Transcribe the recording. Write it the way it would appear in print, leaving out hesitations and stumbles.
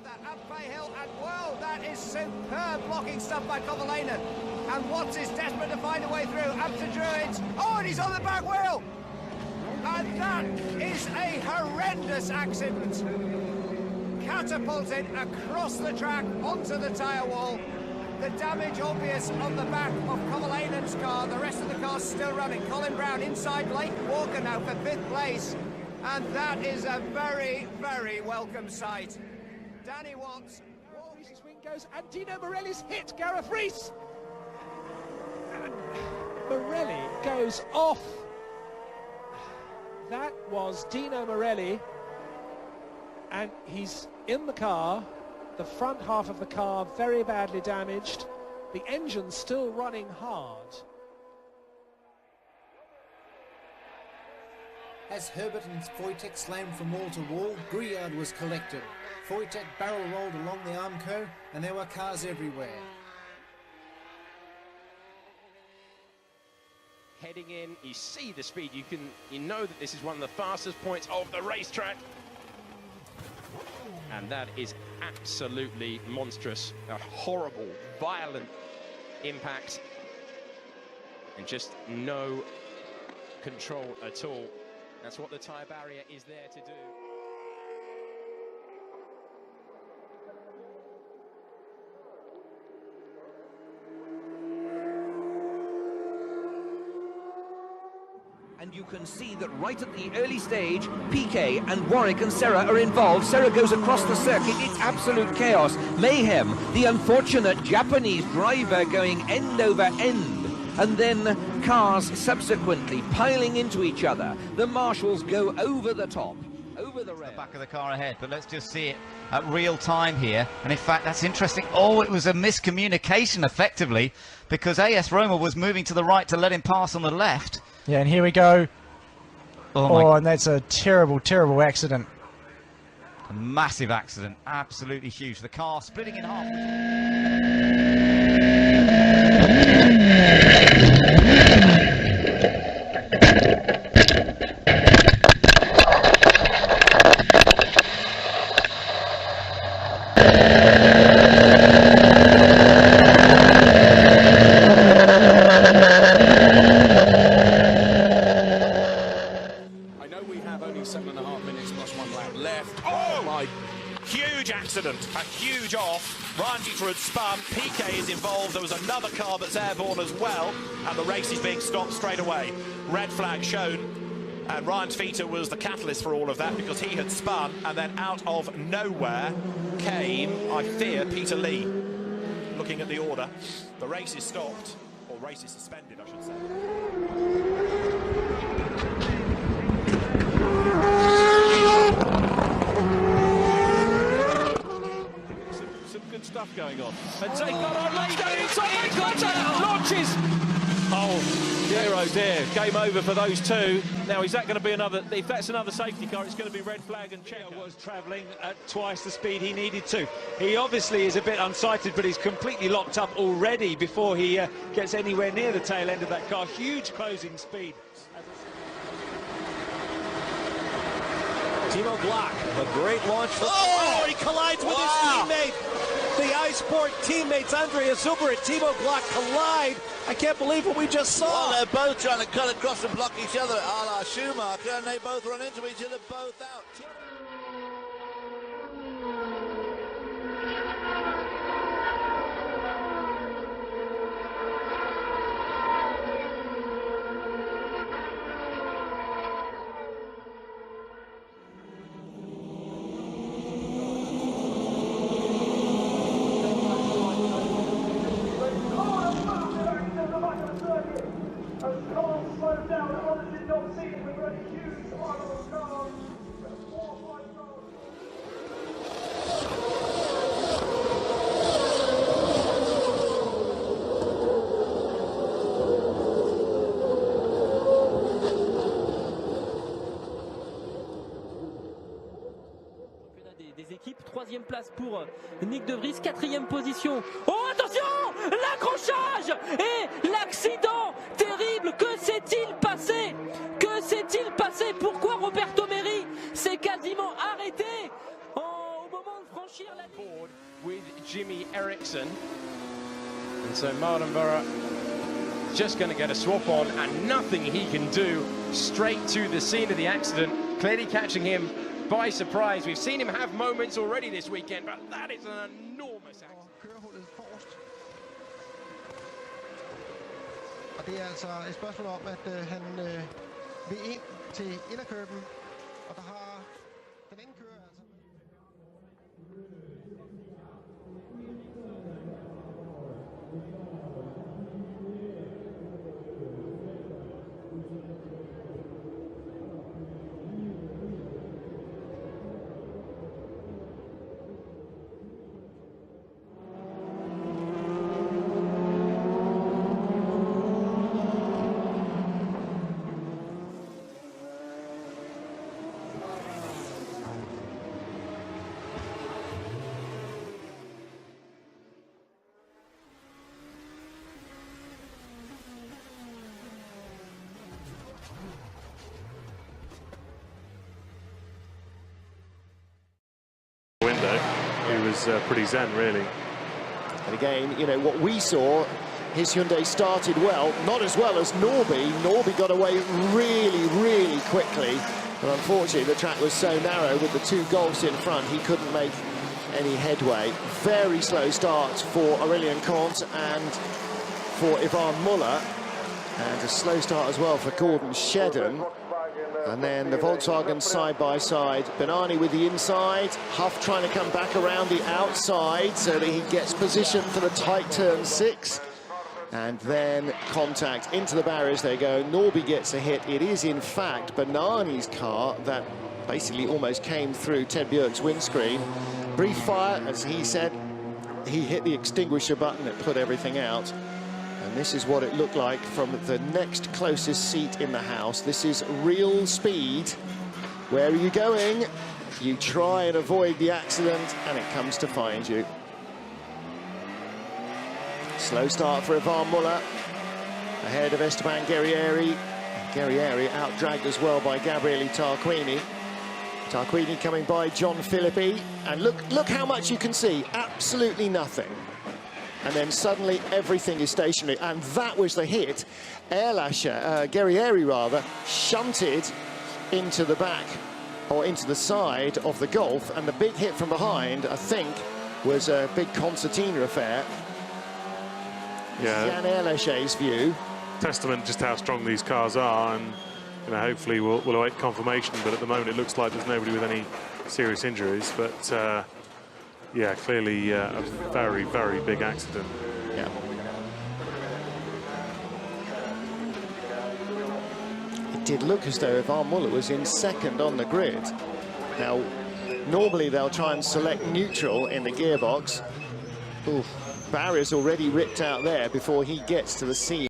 that up Bay Hill, and whoa, that is superb blocking stuff by Kovalainen. And Wont is desperate to find a way through, up to Druids. Oh, and he's on the back wheel! And that is a horrendous accident. Catapulted across the track onto the tyre wall. The damage obvious on the back of Kovalainen's car. The rest of the car's still running. Colin Brown inside Blake Walker now for 5th place. And that is a very, very welcome sight. Danny Wont. Reese's wing goes, and Dino Morelli's hit Gareth Rees. And Morelli goes off. That was Dino Morelli. And he's in the car. The front half of the car very badly damaged. The engine's still running hard. As Herbert and Wojtek slammed from wall to wall, Grillard was collected. Wojtek barrel rolled along the Armco, and there were cars everywhere. Heading in, you see the speed. You know that this is one of the fastest points of the racetrack. And that is absolutely monstrous. A horrible, violent impact. And just no control at all. That's what the tyre barrier is there to do. And you can see that right at the early stage, PK and Warwick and Serra are involved. Serra goes across the circuit. It's absolute chaos. Mayhem. The unfortunate Japanese driver going end over end. And then cars subsequently piling into each other. The marshals go over the top, over the rail. The back of the car ahead, but let's just see it at real time here. And in fact, that's interesting. Oh, it was a miscommunication effectively, because AS Roma was moving to the right to let him pass on the left. Yeah, and here we go. Oh, and that's a terrible, terrible accident. A massive accident, absolutely huge. The car splitting in half. I know we have only 7.5 minutes plus 1 lap left. Oh my! Huge accident, a huge off. Ryan Dieter had spun, PK is involved, there was another car that's airborne as well, and the race is being stopped straight away. Red flag shown, and Ryan Dieter was the catalyst for all of that because he had spun, and then out of nowhere came, I fear, Peter Lee. Looking at the order, the race is stopped, or race is suspended, I should say. Good stuff going on. And take that on, launches! Oh, dear, oh dear. Game over for those two. Now, is that going to be another, if that's another safety car, it's going to be red flag and checker. Was travelling at twice the speed he needed to. He obviously is a bit unsighted, but he's completely locked up already before he gets anywhere near the tail end of that car. Huge closing speed. Timo Glock, a great launch. Oh, he collides with his teammate. The Iceport teammates, Andreas Zuber and Timo Glock collide. I can't believe what we just saw. Well, they're both trying to cut across and block each other, a la Schumacher, and they both run into each other, both out. Des équipes, 3e place pour Nick De Vries, 4e position. Oh attention, l'accrochage et l'accident terrible. Que s'est-il passé? Que s'est-il passé? Pourquoi Roberto Meri s'est quasiment arrêté au moment de franchir? Board with Jimmy Eriksson. And so Mardenborough just going to get a swap on, and nothing he can do. Straight to the scene of the accident, clearly catching him by surprise. We've seen him have moments already this weekend, but that is an enormous accident. Og det er altså et spørgsmål om, at han vil ind til inderkøben, og der har den anden kører altså. He was pretty zen, really. And again, you know, what we saw, his Hyundai started well, not as well as Norby. Norby got away really, really quickly. But unfortunately, the track was so narrow with the two Golfs in front, he couldn't make any headway. Very slow starts for Aurélien Comte and for Ivan Muller. And a slow start as well for Gordon Shedden. And then the Volkswagen side-by-side. Benani with the inside. Huff trying to come back around the outside so that he gets position for the tight turn 6. And then contact into the barriers they go. Norby gets a hit. It is, in fact, Benani's car that basically almost came through Ted Björk's windscreen. Brief fire, as he said. He hit the extinguisher button and put everything out. And this is what it looked like from the next closest seat in the house. This is real speed. Where are you going? You try and avoid the accident, and it comes to find you. Slow start for Ivan Muller. Ahead of Esteban Guerrieri. Guerrieri out-dragged as well by Gabriele Tarquini. Tarquini coming by John Philippi. And look how much you can see. Absolutely nothing. And then suddenly everything is stationary, and that was the hit. Guerrieri rather, shunted into the back, or into the side of the Golf, and the big hit from behind, I think, was a big concertina affair. Yeah. Jan Erlache's view. Testament just how strong these cars are, and you know, hopefully we'll await confirmation, but at the moment it looks like there's nobody with any serious injuries, but yeah, clearly a very, very big accident. Yeah. It did look as though Ivan Muller was in second on the grid. Now, normally they'll try and select neutral in the gearbox. Ooh, barrier's already ripped out there before he gets to the scene.